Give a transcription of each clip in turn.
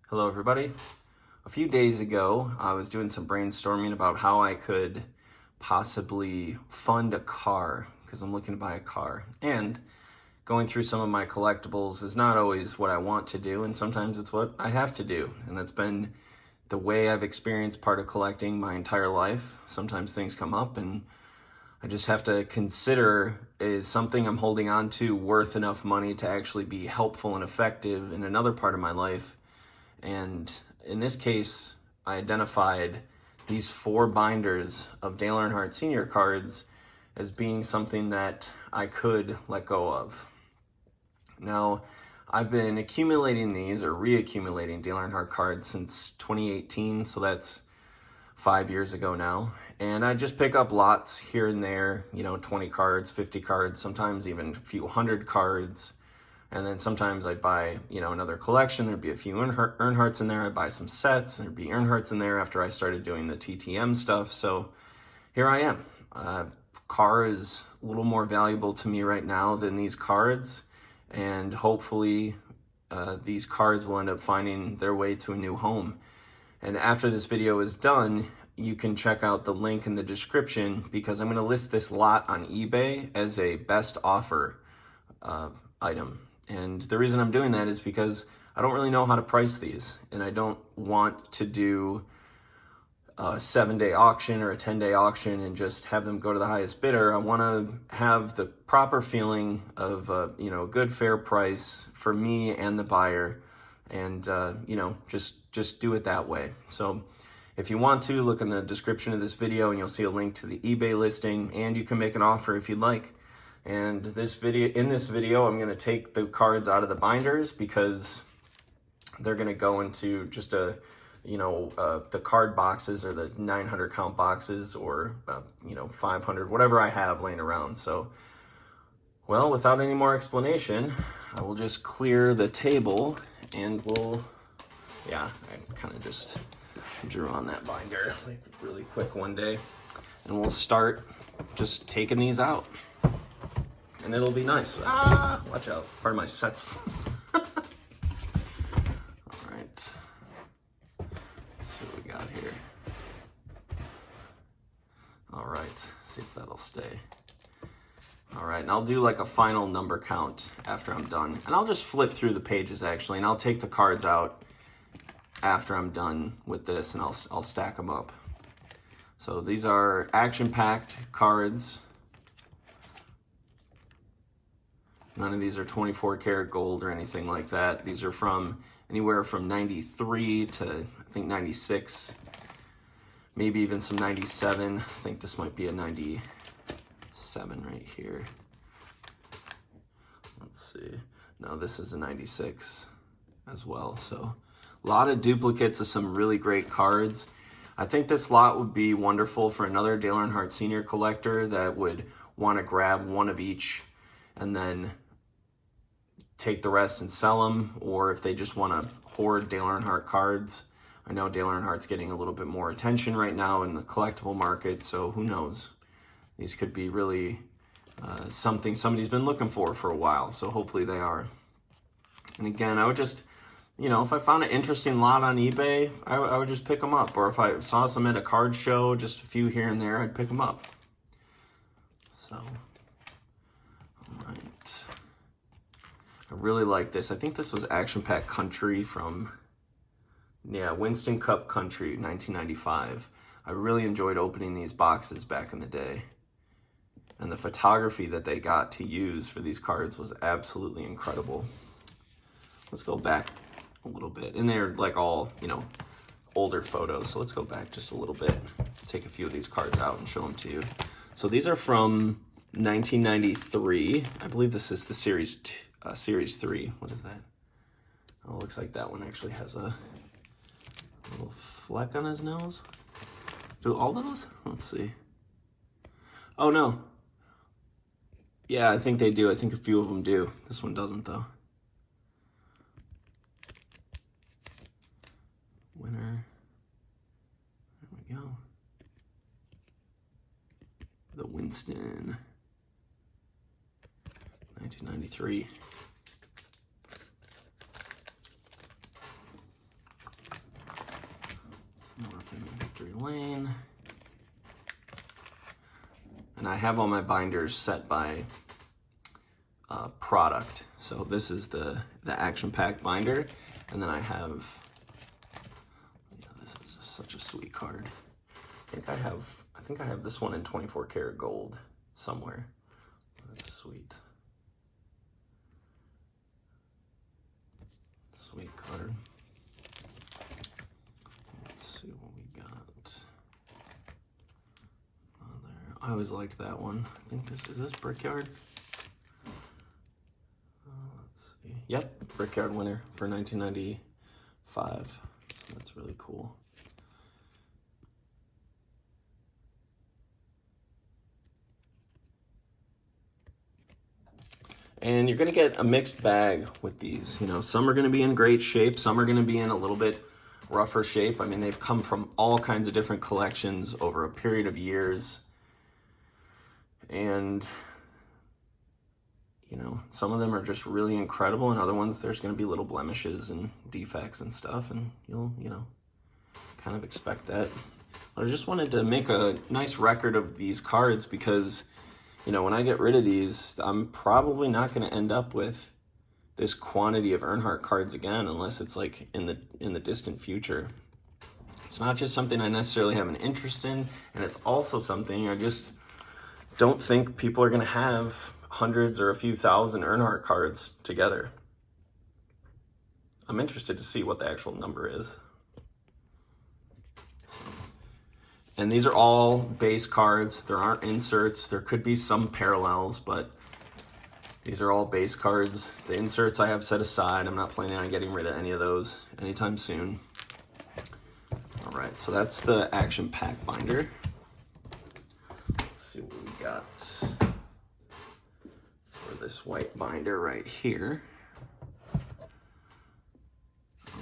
Hello everybody. A few days ago, I was doing some brainstorming about how I could possibly fund a car, because I'm looking to buy a car. And going through some of my collectibles is not always what I want to do, and sometimes it's what I have to do. And that's been the way I've experienced part of collecting my entire life. Sometimes things come up and I just have to consider, is something I'm holding on to worth enough money to actually be helpful and effective in another part of my life? And in this case, I identified these 4 binders of Dale Earnhardt senior cards as being something that I could let go of. Now, I've been accumulating these or reaccumulating Dale Earnhardt cards since 2018, so that's 5 years ago now. And I just pick up lots here and there, 20 cards, 50 cards, sometimes even a few hundred cards. And then sometimes I'd buy, another collection. There'd be a few Earnhardts in there. I'd buy some sets. There'd be Earnhardts in there after I started doing the TTM stuff. So here I am. Car is a little more valuable to me right now than these cards. And hopefully these cards will end up finding their way to a new home. And after this video is done, you can check out the link in the description, because I'm going to list this lot on eBay as a best offer item. And the reason I'm doing that is because I don't really know how to price these, and I don't want to do a 7-day auction or a 10-day auction and just have them go to the highest bidder. I want to have the proper feeling of a good fair price for me and the buyer, and just do it that way. So if you want to, look in the description of this video and you'll see a link to the eBay listing, and you can make an offer if you'd like. And in this video, I'm going to take the cards out of the binders because they're going to go into just the card boxes, or the 900 count boxes, or 500, whatever I have laying around. So, well, without any more explanation, I will just clear the table, and I kind of just drew on that binder like really quick one day, and we'll start just taking these out. And it'll be nice. Watch out. Part of my sets. All right. Let's see what we got here. All right. See if that'll stay. All right. And I'll do like a final number count after I'm done. And I'll just flip through the pages actually, and I'll take the cards out after I'm done with this, and I'll stack them up. So these are action-packed cards. None of these are 24 karat gold or anything like that. These are from anywhere from 93 to I think 96, maybe even some 97. I think this might be a 97 right here. Let's see. No, this is a 96 as well. So a lot of duplicates of some really great cards. I think this lot would be wonderful for another Dale Earnhardt senior collector that would want to grab one of each and then take the rest and sell them, or if they just want to hoard Dale Earnhardt cards. I know Dale Earnhardt's getting a little bit more attention right now in the collectible market, so who knows? These could be really something somebody's been looking for a while, so hopefully they are. And again, I would just, if I found an interesting lot on eBay, I would just pick them up. Or if I saw some at a card show, just a few here and there, I'd pick them up. So, all right. I really like this. I think this was Action Pack Country from, Winston Cup Country, 1995. I really enjoyed opening these boxes back in the day. And the photography that they got to use for these cards was absolutely incredible. Let's go back a little bit. And they're like all, older photos. So let's go back just a little bit. Take a few of these cards out and show them to you. So these are from 1993. I believe this is the Series 3. What is that? Oh, it looks like that one actually has a little Fleck on his nose. Do all those? Let's see. Oh, no. Yeah, I think they do. I think a few of them do. This one doesn't, though. Winner. There we go. The Winston. 1993. Victory Lane. And I have all my binders set by product. So this is the action pack binder. And then I have, this is just such a sweet card. I think I have this one in 24 karat gold somewhere. That's sweet. Sweet card. Let's see what we got. I always liked that one. I think is this Brickyard? Let's see. Yep, Brickyard winner for 1995. So that's really cool. And you're going to get a mixed bag with these. You know, some are going to be in great shape, some are going to be in a little bit rougher shape. I mean, they've come from all kinds of different collections over a period of years. And, you know, some of them are just really incredible, and other ones there's going to be little blemishes and defects and stuff, and you'll, you know, kind of expect that. But I just wanted to make a nice record of these cards because, you know, when I get rid of these, I'm probably not going to end up with this quantity of Earnhardt cards again, unless it's like in the distant future. It's not just something I necessarily have an interest in, and it's also something I just don't think people are going to have hundreds or a few thousand Earnhardt cards together. I'm interested to see what the actual number is. And these are all base cards. There aren't inserts. There could be some parallels, but these are all base cards. The inserts I have set aside. I'm not planning on getting rid of any of those anytime soon. All right, so that's the action pack binder. Let's see what we got for this white binder right here. All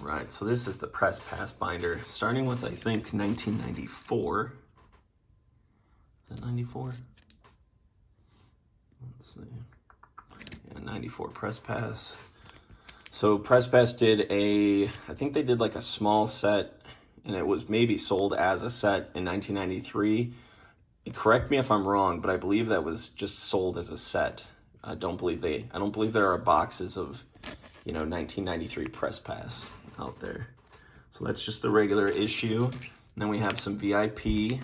right, so this is the press pass binder, starting with, I think, 1994. Is that 94? Let's see. Yeah, 94 press pass. So press pass did I think they did like a small set, and it was maybe sold as a set in 1993. Correct me if I'm wrong, but I believe that was just sold as a set. I don't believe there are boxes of, you know, 1993 press pass out there. So that's just the regular issue. And then we have some VIP.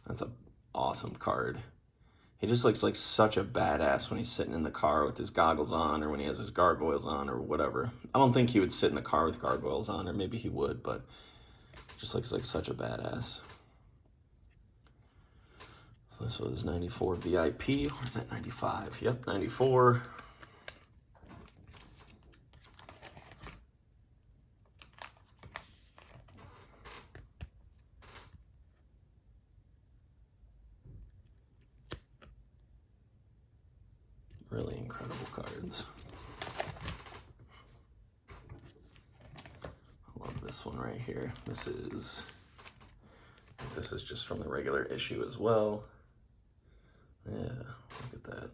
That's an awesome card. He just looks like such a badass when he's sitting in the car with his goggles on, or when he has his gargoyles on, or whatever. I don't think he would sit in the car with gargoyles on, or maybe he would, but just looks like such a badass. So this was 94 VIP. Or is that 95? Yep, 94. Really incredible cards. I love this one right here. This is just from the regular issue as well. Yeah, look at that.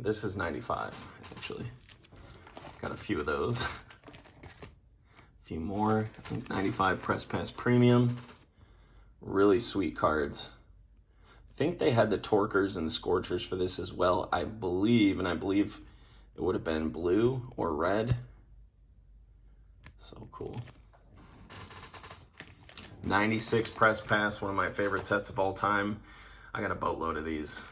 This is 95, actually. Got a few of those. A few more. I think 95 Press Pass Premium. Really sweet cards. I think they had the Torkers and the Scorchers for this as well, I believe, and I believe it would have been blue or red. So cool. 96 Press Pass, one of my favorite sets of all time. I got a boatload of these.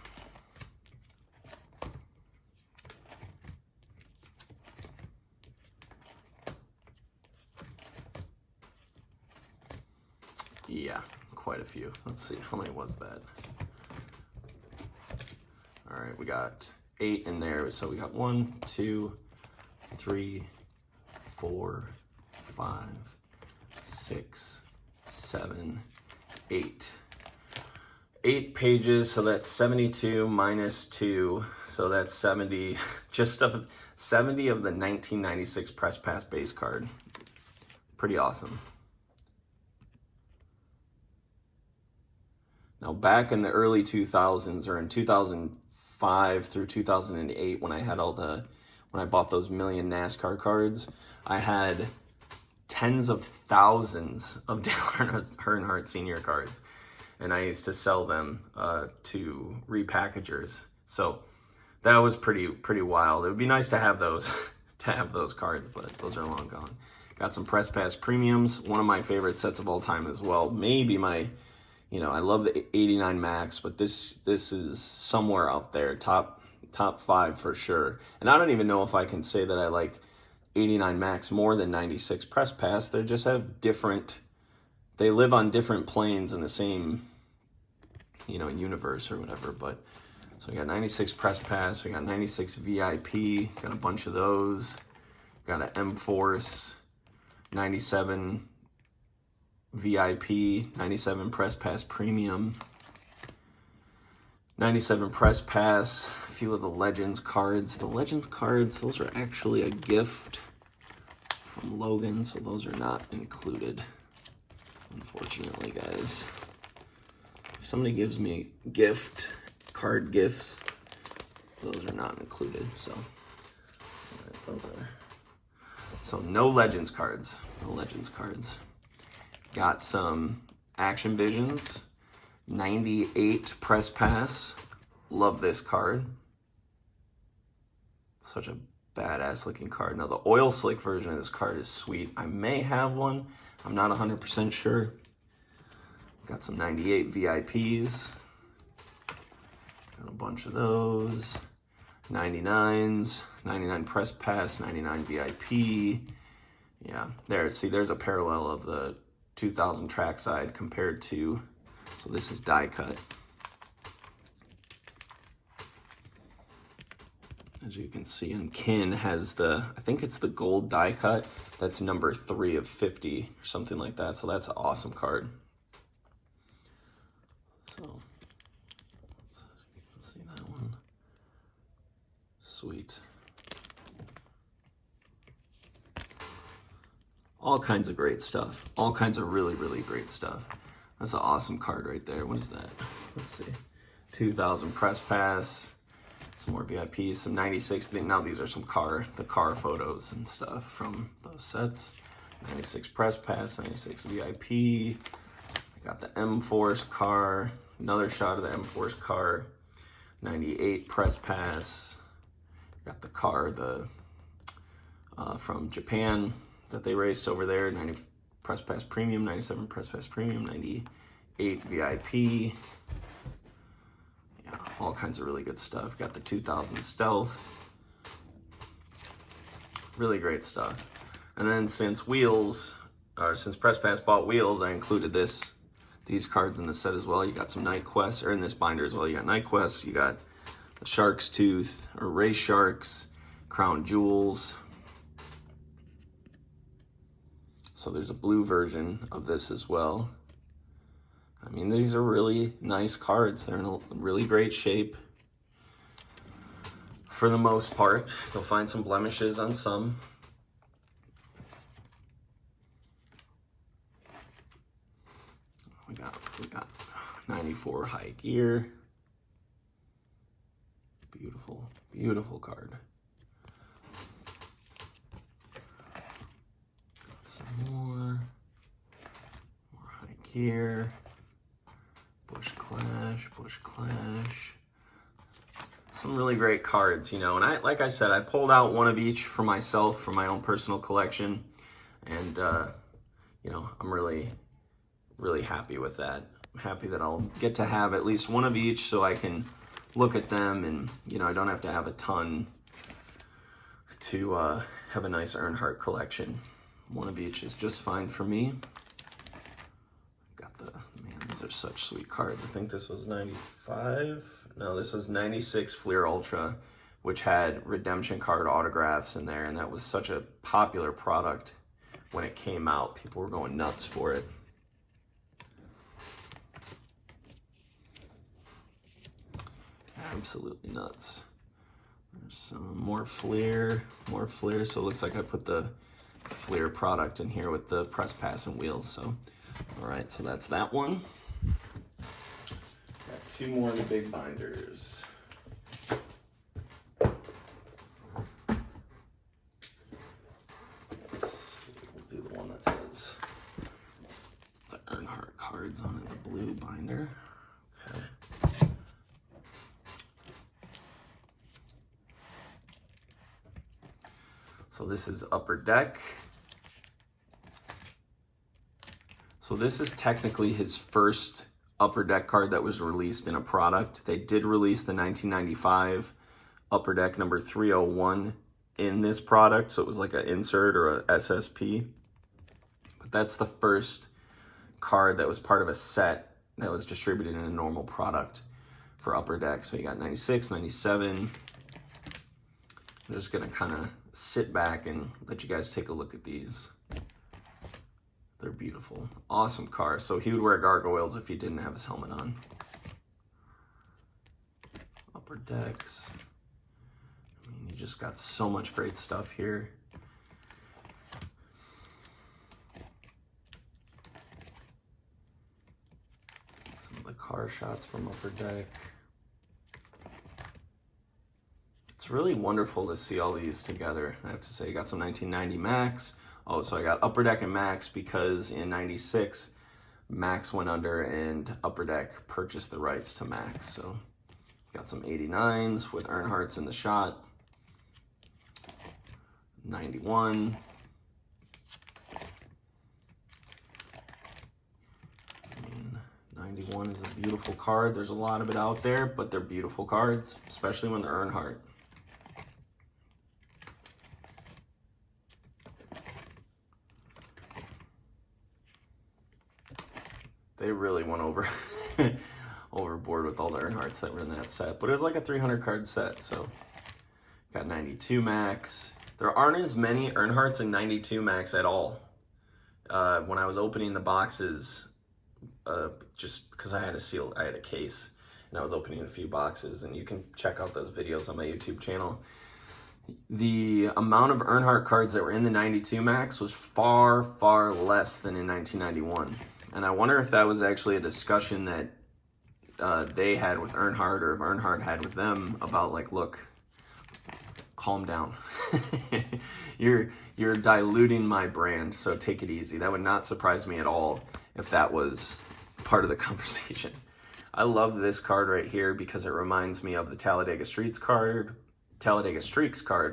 Yeah, quite a few. Let's see, how many was that? All right, we got 8 in there. So we got 1, 2, 3, 4, 5, 6, 7, 8. 8 pages, so that's 72 minus 2, so that's 70, just 70 of the 1996 Press Pass base card. Pretty awesome. Now back in the early 2000s, or in 2000, 2005 through 2008 when I bought those million NASCAR cards, I had tens of thousands of Dale Earnhardt senior cards, and I used to sell them to repackagers. So that was pretty wild. It would be nice to have those cards, but those are long gone. Got some Press Pass Premiums, one of my favorite sets of all time as well. Maybe my, I love the 89 Max, but this is somewhere out there, top 5 for sure. And I don't even know if I can say that I like 89 Max more than 96 Press Pass. They just have they live on different planes in the same, universe or whatever. But so we got 96 Press Pass, we got 96 VIP, got a bunch of those. Got an M-Force, 97 VIP, 97 Press Pass Premium, 97 Press Pass, a few of the Legends cards. The Legends cards, those are actually a gift from Logan, so those are not included, unfortunately, guys. If somebody gives me card gifts, those are not included, so those are... So no Legends cards, Got some Action Visions, 98 Press Pass. Love this card. Such a badass looking card. Now the oil slick version of this card is sweet. I may have one. I'm not 100% sure. Got some 98 VIPs. Got a bunch of those. 99s, 99 Press Pass, 99 VIP. Yeah, there's a parallel of the 2000 trackside compared to, so this is die cut. As you can see, and Kin has I think it's the gold die cut. That's number 3 of 50 or something like that. So that's an awesome card. So, let's see that one. Sweet. All kinds of great stuff. All kinds of really, really great stuff. That's an awesome card right there. What is that? Let's see. 2000 Press Pass. Some more VIPs. Some 96. Now these are some the car photos and stuff from those sets. 96 Press Pass. 96 VIP. I got the M-Force car. Another shot of the M-Force car. 98 Press Pass. Got the car, from Japan that they raced over there. 90 Press Pass Premium, 97 Press Pass Premium, 98 VIP. Yeah, all kinds of really good stuff. Got the 2000 Stealth. Really great stuff. And then since Press Pass bought wheels, I included these cards in the set as well. You got some Night Quests, or in this binder as well. You got Night Quests, you got the Shark's Tooth, or Race Sharks, Crown Jewels. So there's a blue version of this as well. I mean, these are really nice cards. They're in a really great shape. For the most part, you'll find some blemishes on some. We got 94 High Gear. Beautiful, beautiful card. Got some more High Gear. Bush Clash. Some really great cards, and like I said, I pulled out one of each for myself, for my own personal collection, and I'm really, really happy with that. I'm happy that I'll get to have at least one of each so I can look at them, and I don't have to have a ton to have a nice Earnhardt collection. One of each is just fine for me. Got these are such sweet cards. I think this was 95. No, this was 96 Fleer Ultra, which had redemption card autographs in there, and that was such a popular product when it came out. People were going nuts for it. Absolutely nuts. There's some more Fleer, so it looks like I put the Fleer product in here with the Press Pass and wheels. So, all right, so that's that one. Got two more in the big binders. Got blue binder. Okay. So this is Upper Deck. So this is technically his first Upper Deck card that was released in a product. They did release the 1995 Upper Deck number 301 in this product, so it was like an insert or a SSP. But that's the first card that was part of a set that was distributed in a normal product for Upper Deck. So you got 96, 97. I'm just gonna kind of sit back and let you guys take a look at these. They're beautiful. Awesome car. So he would wear gargoyles if he didn't have his helmet on. Upper Decks. I mean, you just got so much great stuff here. Some of the car shots from Upper Deck. It's really wonderful to see all these together. I have to say, you got some 1990 Max. Oh, so I got Upper Deck and Max because in 96, Max went under and Upper Deck purchased the rights to Max. So got some 89s with Earnhardt's in the shot. 91. I mean, 91 is a beautiful card. There's a lot of it out there, but they're beautiful cards, especially when they're Earnhardt. They really went overboard with all the Earnhardts that were in that set. But it was like a 300 card set, so got 92 Max. There aren't as many Earnhardts in 92 Max at all. When I was opening the boxes, just because I had a case, and I was opening a few boxes, and you can check out those videos on my YouTube channel. The amount of Earnhardt cards that were in the 92 Max was far, far less than in 1991. And I wonder if that was actually a discussion that they had with Earnhardt, or if Earnhardt had with them about, like, look, calm down. You're diluting my brand, so take it easy. That would not surprise me at all if that was part of the conversation. I love this card right here because it reminds me of the Talladega Streaks card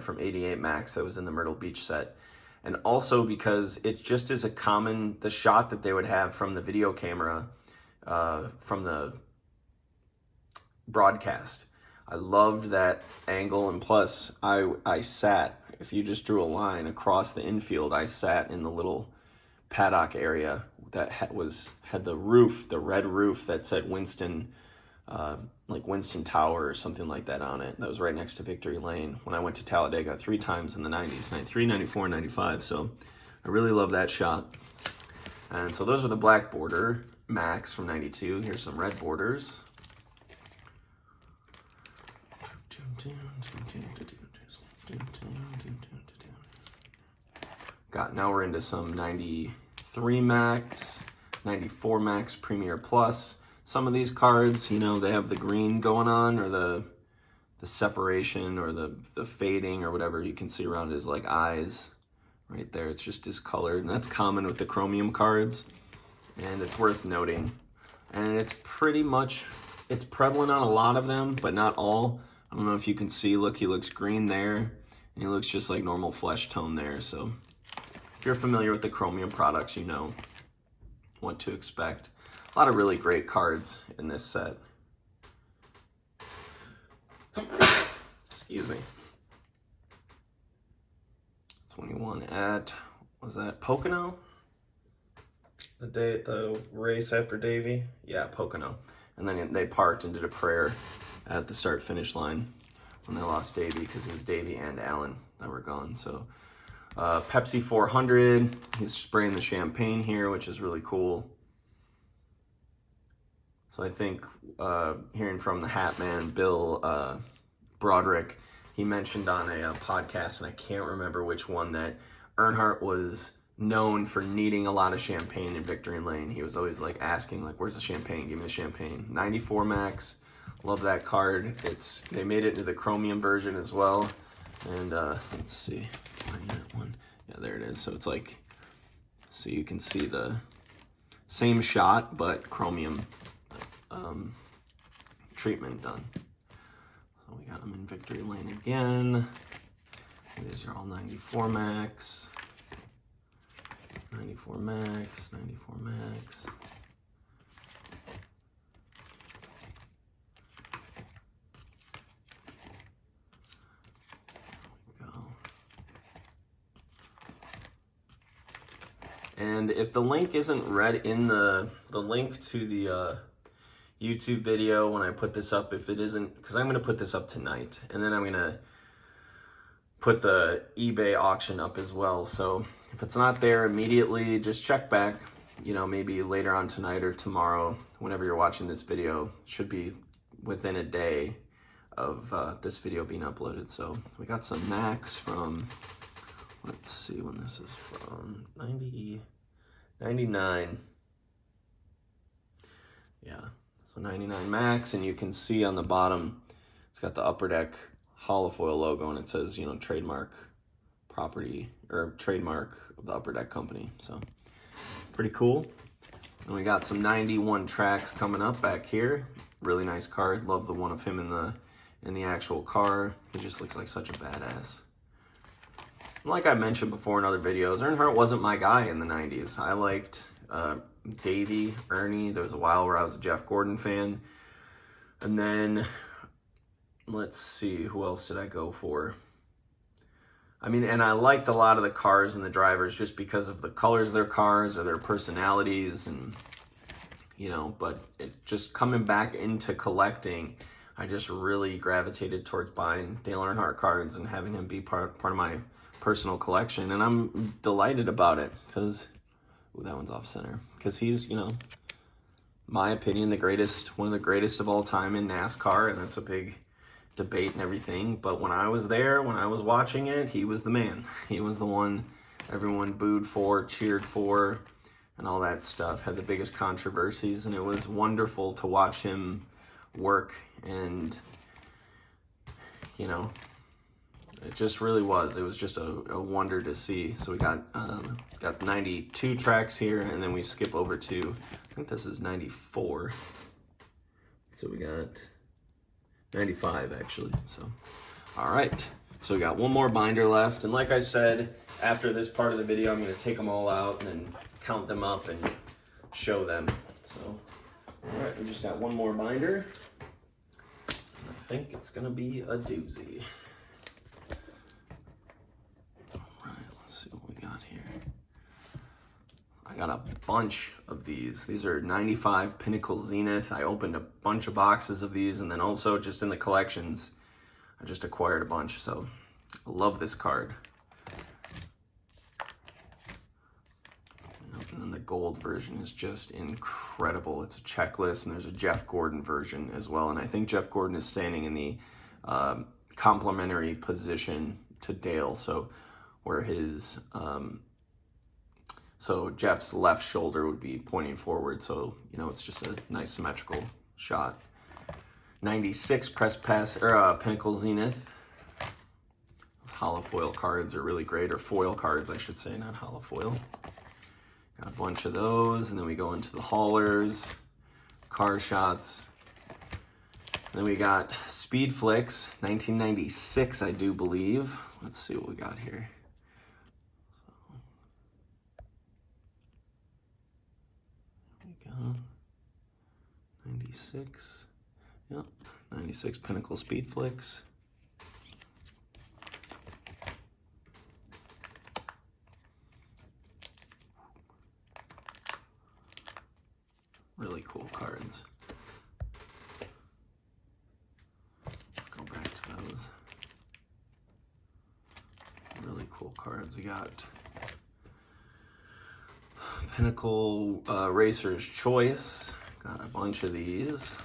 from 88 Max that was in the Myrtle Beach set. And also because it just is the shot that they would have from the video camera, from the broadcast. I loved that angle, and plus I sat, if you just drew a line across the infield, I sat in the little paddock area that had the roof, the red roof that said Winston, like Winston Tower or something like that on it. That was right next to Victory Lane when I went to Talladega 3 times in the 90s, 93, 94, 95. So I really love that shot. And so those are the black border Max from 92. Here's some red borders. Now we're into some 93 Max, 94 Max Premier Plus. Some of these cards, you know, they have the green going on, or the separation, or the fading, or whatever you can see around his like eyes right there. It's just discolored, and that's common with the chromium cards, and it's worth noting. And it's it's prevalent on a lot of them, but not all. I don't know if you can see, look, he looks green there, and he looks just like normal flesh tone there. So if you're familiar with the chromium products, you know what to expect. A lot of really great cards in this set. Excuse me. 21 at, was that Pocono? The race after Davey? Yeah, Pocono. And then they parked and did a prayer at the start-finish line when they lost Davey, because it was Davey and Allen that were gone. So Pepsi 400, he's spraying the champagne here, which is really cool. So I think hearing from the Hat Man, Bill Broderick, he mentioned on a podcast, and I can't remember which one, that Earnhardt was known for needing a lot of champagne in Victory Lane. He was always like asking, like, where's the champagne? Give me the champagne. 94 Max, love that card. They made it into the chromium version as well. And let's see, find that one. Yeah, there it is. So it's like, so you can see the Same shot, but chromium treatment done. So we got them in victory lane again. These are all 94 max. 94 max, 94 max. There we go. And if the link isn't read in the link to the YouTube video when I put this up, if it isn't, because I'm going to put this up tonight, and then I'm going to put the eBay auction up as well. So if it's not there immediately, just check back, you know, maybe later on tonight or tomorrow, whenever you're watching this video. It should be within a day of this video being uploaded. So we got some max from, let's see when this is from, 99. Yeah, so 99 max, and you can see on the bottom, it's got the Upper Deck holofoil logo, and it says, you know, trademark property, or trademark of the Upper Deck company. So pretty cool. And we got some 91 tracks coming up back here. Really nice card. Love the one of him in the actual car. He just looks like such a badass. Like I mentioned before in other videos, Earnhardt wasn't my guy in the 90s. I liked Davey, Ernie. There was a while where I was a Jeff Gordon fan. And then, let's see, who else did I go for? I mean, and I liked a lot of the cars and the drivers just because of the colors of their cars or their personalities, and, you know, but it just coming back into collecting, I just really gravitated towards buying Dale Earnhardt cards and having him be part of my personal collection. And I'm delighted about it because, ooh, that one's off center, because he's, you know, my opinion, the greatest, one of the greatest of all time in NASCAR, and that's a big debate and everything, but when I was there, when I was watching it, he was the man. He was the one everyone booed for, cheered for, and all that stuff. Had the biggest controversies, and it was wonderful to watch him work, and, you know, it just really was. It was just a wonder to see. So we got 92 tracks here, and then we skip over to, I think this is 94. So we got 95 actually. So, all right. So we got one more binder left. And like I said, after this part of the video, I'm going to take them all out and then count them up and show them. So, all right, we just got one more binder. I think it's going to be a doozy. All right, let's see what we got here. I got a bunch of these. These are 95 Pinnacle Zenith. I opened a bunch of boxes of these, and then also just in the collections, I just acquired a bunch. So I love this card. And then the gold version is just incredible. It's a checklist, and there's a Jeff Gordon version as well. And I think Jeff Gordon is standing in the complementary position to Dale. So where his so Jeff's left shoulder would be pointing forward, so, you know, it's just a nice symmetrical shot. 96 press pass, or Pinnacle Zenith. Those holofoil cards are really great, or foil cards, I should say, not holofoil. Got a bunch of those, and then we go into the haulers, car shots. And then we got Speed Flicks, 1996, I do believe. Let's see what we got here. 96, yep, 96 Pinnacle Speed Flicks. Really cool cards. Let's go back to those. Really cool cards. We got Pinnacle Racer's Choice. Got a bunch of these.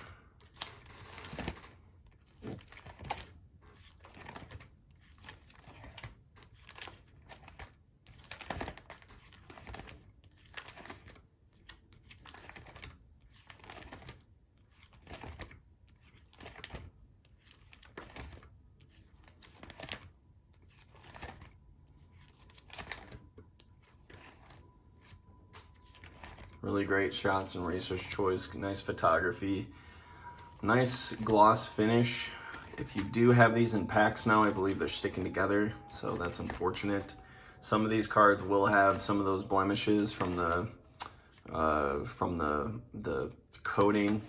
Really great shots and racer's choice. Nice photography. Nice gloss finish. If you do have these in packs now, I believe they're sticking together, so that's unfortunate. Some of these cards will have some of those blemishes from the coating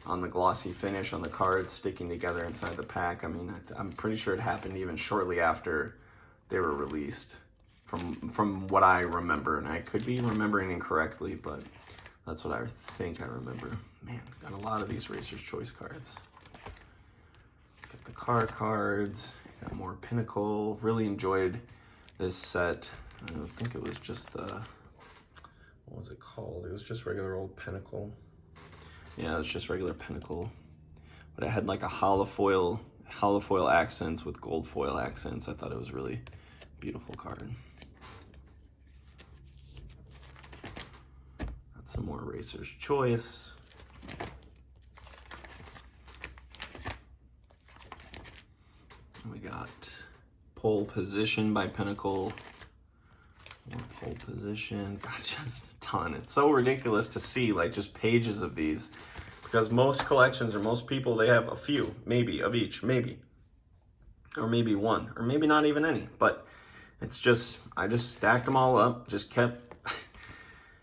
on the glossy finish on the cards sticking together inside the pack. I mean, I'm pretty sure it happened even shortly after they were released, from what I remember, and I could be remembering incorrectly, but that's what I think I remember. Man, got a lot of these Racer's Choice cards. Got the cards, got more Pinnacle. Really enjoyed this set. I think it was just the, what was it called? It was just regular old Pinnacle. Yeah, it was just regular Pinnacle. But it had like a hollow foil accents with gold foil accents. I thought it was really beautiful card. Got some more Racer's Choice. We got Pole Position by Pinnacle. More Pole Position. God, just a ton. It's so ridiculous to see like just pages of these, because most collections or most people, they have a few, maybe of each, maybe, or maybe one, or maybe not even any. But it's just, I just stacked them all up, just kept,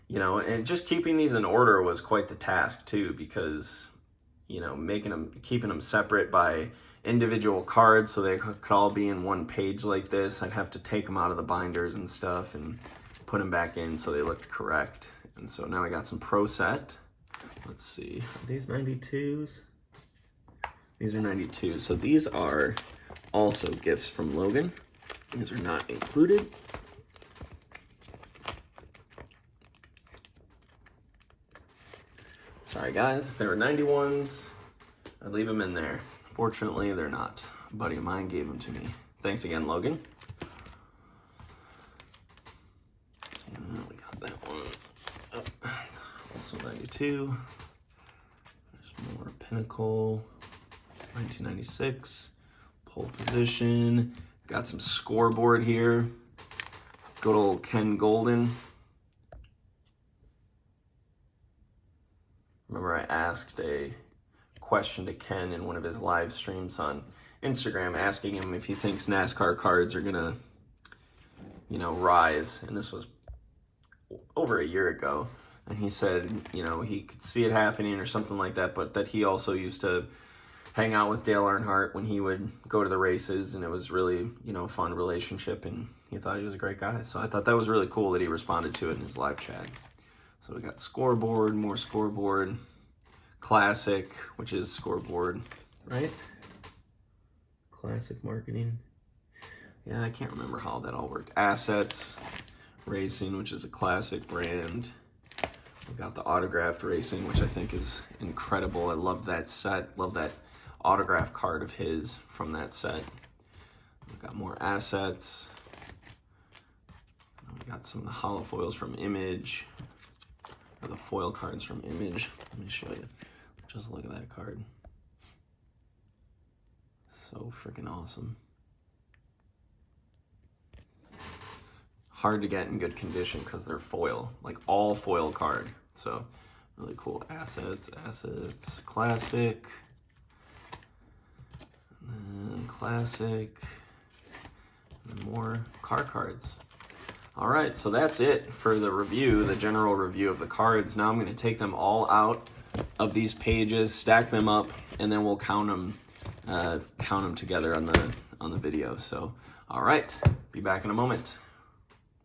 you know, and just keeping these in order was quite the task too, because, you know, keeping them separate by individual cards so they could all be in one page like this. I'd have to take them out of the binders and stuff and put them back in so they looked correct. And so now I got some Pro Set. Let's see, are these 92s? These are 92s. So these are also gifts from Logan. These are not included. Sorry guys, if they were 91s, I'd leave them in there. Fortunately, they're not. A buddy of mine gave them to me. Thanks again, Logan. We got that one. Oh, it's also 92. There's more Pinnacle. 1996. Pole Position. Got some scoreboard here. Good old Ken Golden. Remember I asked a question to Ken in one of his live streams on Instagram, asking him if he thinks NASCAR cards are gonna, you know, rise. And this was over a year ago. And he said, you know, he could see it happening or something like that, but that he also used to hang out with Dale Earnhardt when he would go to the races, and it was really, you know, a fun relationship, and he thought he was a great guy. So I thought that was really cool that he responded to it in his live chat. So we got scoreboard, more scoreboard. Classic, which is scoreboard, right? Classic marketing. Yeah, I can't remember how that all worked. Assets, racing, which is a classic brand. We got the autographed racing, which I think is incredible. I love that set. Love that autograph card of his from that set. We got more assets. We got some of the hollow foils from Image, or the foil cards from Image. Let me show you. Just look at that card. So freaking awesome. Hard to get in good condition because they're foil, like all foil card. So really cool. Assets, classic, and then classic, and then more cards. All right, so that's it for the review, the general review of the cards. Now I'm going to take them all out of these pages, stack them up, and then we'll count them together on the video. So, all right, be back in a moment,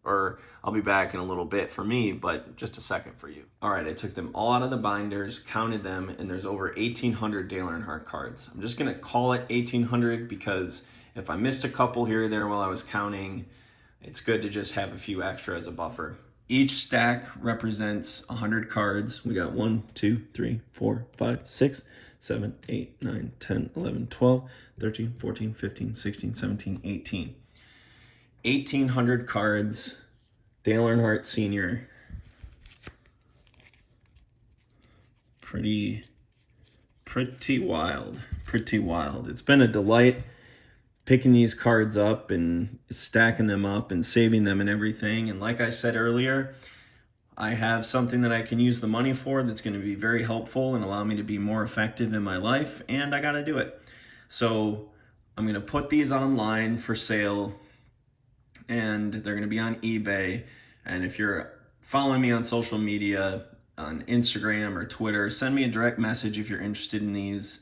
or I'll be back in a little bit for me, but just a second for you. All right, I took them all out of the binders, counted them, and there's over 1,800 Dale Earnhardt cards. I'm just gonna call it 1,800 because if I missed a couple here or there while I was counting, it's good to just have a few extra as a buffer. Each stack represents 100 cards. We got 1, 2, 3, 4, 5, 6, 7, 8, 9, 10, 11, 12, 13, 14, 15, 16, 17, 18. 1,800 cards. Dale Earnhardt Sr. Pretty wild. Pretty wild. It's been a delight picking these cards up and stacking them up and saving them and everything. And like I said earlier, I have something that I can use the money for that's going to be very helpful and allow me to be more effective in my life, and I got to do it. So I'm going to put these online for sale, and they're going to be on eBay. And if you're following me on social media, on Instagram or Twitter, send me a direct message if you're interested in these.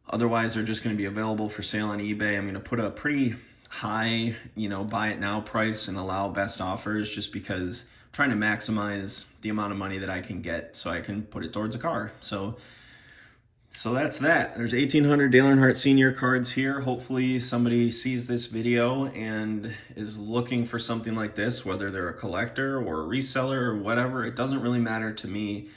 Otherwise, they're just going to be available for sale on eBay. I'm going to put a pretty high, buy it now price and allow best offers, just because I'm trying to maximize the amount of money that I can get so I can put it towards a car. So that's that. There's 1,800 Dale Earnhardt Senior cards here. Hopefully somebody sees this video and is looking for something like this, whether they're a collector or a reseller or whatever. It doesn't really matter to me.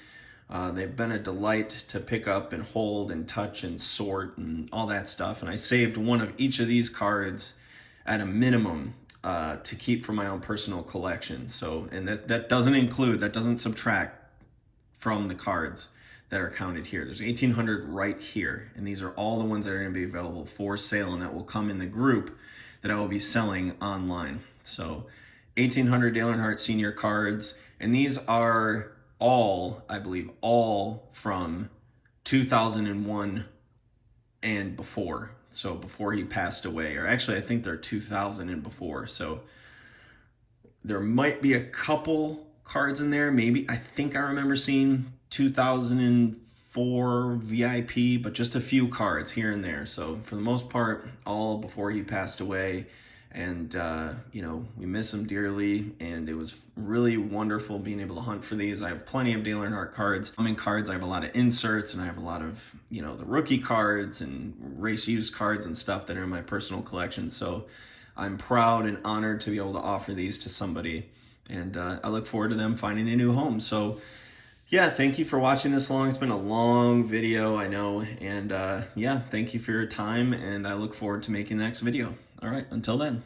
They've been a delight to pick up and hold and touch and sort and all that stuff. And I saved one of each of these cards at a minimum to keep for my own personal collection. So, and that doesn't subtract from the cards that are counted here. There's 1,800 right here, and these are all the ones that are going to be available for sale and that will come in the group that I will be selling online. So 1,800 Dale Earnhardt Senior cards, and these are all, I believe, all from 2001 and before. So before he passed away, or actually I think they're 2000 and before. So there might be a couple cards in there. Maybe, I think I remember seeing 2004 VIP, but just a few cards here and there. So for the most part, all before he passed away. And, we miss him dearly, and it was really wonderful being able to hunt for these. I have plenty of Dale Earnhardt cards. I have a lot of inserts, and I have a lot of, the rookie cards and race used cards and stuff that are in my personal collection. So I'm proud and honored to be able to offer these to somebody, and I look forward to them finding a new home. So yeah, thank you for watching this long. It's been a long video, I know. And thank you for your time, and I look forward to making the next video. All right, until then.